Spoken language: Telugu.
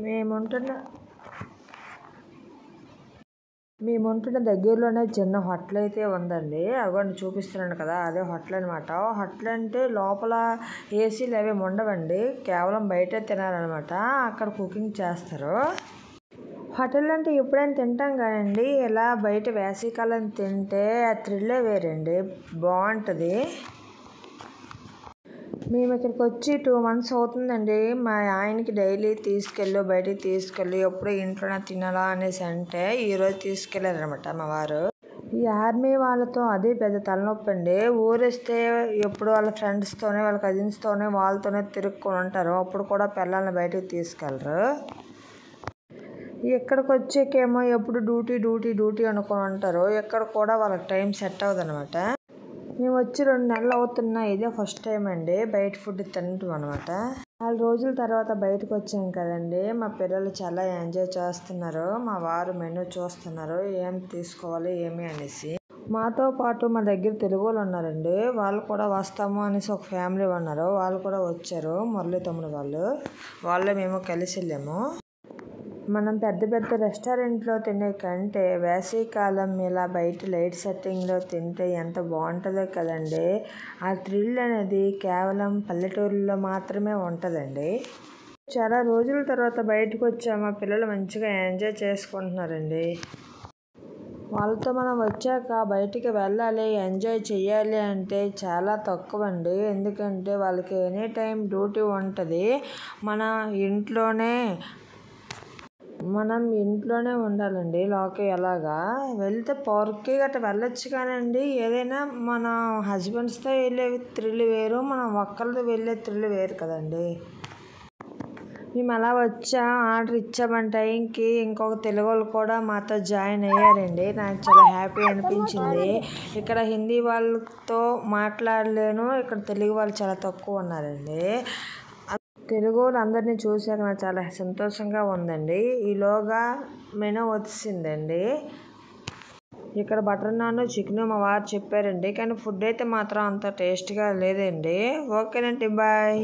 మేముంటున్న మేముంటున్న దగ్గరలోనే చిన్న హోటల్ అయితే ఉందండి. అగోండి చూపిస్తున్నాను కదా, అదే హోటల్ అనమాట. హోటల్ అంటే లోపల ఏసీలు అవి ఉండవండి, కేవలం బయటే తినాలన్నమాట. అక్కడ కుకింగ్ చేస్తారు. హోటల్ అంటే ఎప్పుడైనా తింటాం కదండి, ఇలా బయట వేసవికాలం తింటే ఆ థ్రిల్లే వేరండి, బాగుంటుంది. మేము ఇక్కడికి వచ్చి 2 months అవుతుందండి. మా ఆయనకి డైలీ బయటికి తీసుకెళ్ళి ఎప్పుడు ఇంట్లోనే తినాలా అనేసి అంటే ఈరోజు తీసుకెళ్ళారనమాట మా వారు. ఈ ఆర్మీ వాళ్ళతో అదే పెద్ద తలనొప్పి అండి. ఊరేస్తే ఎప్పుడు వాళ్ళ ఫ్రెండ్స్తోనే, వాళ్ళ కజిన్స్తోనే, వాళ్ళతోనే తిరుక్కొని ఉంటారు. అప్పుడు కూడా పిల్లల్ని బయటికి తీసుకెళ్ళరు. ఇక్కడికి వచ్చాకేమో ఎప్పుడు డ్యూటీ అనుకొని ఉంటారు. ఇక్కడ కూడా వాళ్ళకి టైం సెట్ అవ్వదు అనమాట. మేము వచ్చి 2 నెలలు అవుతున్నా, ఇదే ఫస్ట్ టైం అండి బయట ఫుడ్ తినటం అనమాట. 4 రోజుల తర్వాత బయటకు వచ్చాం కదండి, మా పిల్లలు చాలా ఎంజాయ్ చేస్తున్నారు. మా వారు మెనూ చూస్తున్నారు, ఏం తీసుకోవాలి ఏమి అనేసి. మాతో పాటు మా దగ్గర తెలుగు వాళ్ళు ఉన్నారండి, వాళ్ళు కూడా వస్తాము అనేసి ఒక ఫ్యామిలీ ఉన్నారు, వాళ్ళు కూడా వచ్చారు. మురళీ తమ్ముడు వాళ్ళు మేము కలిసి వెళ్ళాము. మనం పెద్ద రెస్టారెంట్లో తినే కంటే వేసవికాలం ఇలా బయట లైట్ సెట్టింగ్లో తింటే ఎంత బాగుంటుందో కదండి. ఆ థ్రిల్ అనేది కేవలం పల్లెటూరులో మాత్రమే ఉంటుందండి. చాలా రోజుల తర్వాత బయటకు వచ్చాము, మా పిల్లలు మంచిగా ఎంజాయ్ చేసుకుంటున్నారండి. వాళ్ళతో మనం వచ్చాక బయటికి వెళ్ళాలి, ఎంజాయ్ చేయాలి అంటే చాలా తక్కువ అండి. ఎందుకంటే వాళ్ళకి ఎనీ టైం డ్యూటీ ఉంటుంది. మనం ఇంట్లోనే ఉండాలండి. ఎలాగా వెళ్తే పార్క్కి గట్రా వెళ్ళొచ్చు కానండి, ఏదైనా మన హస్బెండ్స్తో వెళ్ళే థ్రిల్ వేరు, మనం ఒక్కరితో వెళ్ళే థ్రిల్ వేరు కదండి. మేము అలా వచ్చాం, ఆర్డర్ ఇచ్చామన్న టైంకి ఇంకొక తెలుగు వాళ్ళు కూడా మాతో జాయిన్ అయ్యారండి. నాకు చాలా హ్యాపీ అనిపించింది. ఇక్కడ హిందీ వాళ్ళతో మాట్లాడలేను, ఇక్కడ తెలుగు వాళ్ళు చాలా తక్కువ ఉన్నారండి. తెలుగు వాళ్ళు అందరినీ చూశాక నాకు చాలా సంతోషంగా ఉందండి. ఈలోగా మెనూ వచ్చిందండి. ఇక్కడ బటర్ నాన్, చికెన్ మా వారు చెప్పారండి, కానీ ఫుడ్ అయితే మాత్రం అంత టేస్ట్గా లేదండి. ఓకేనండి, బాయ్.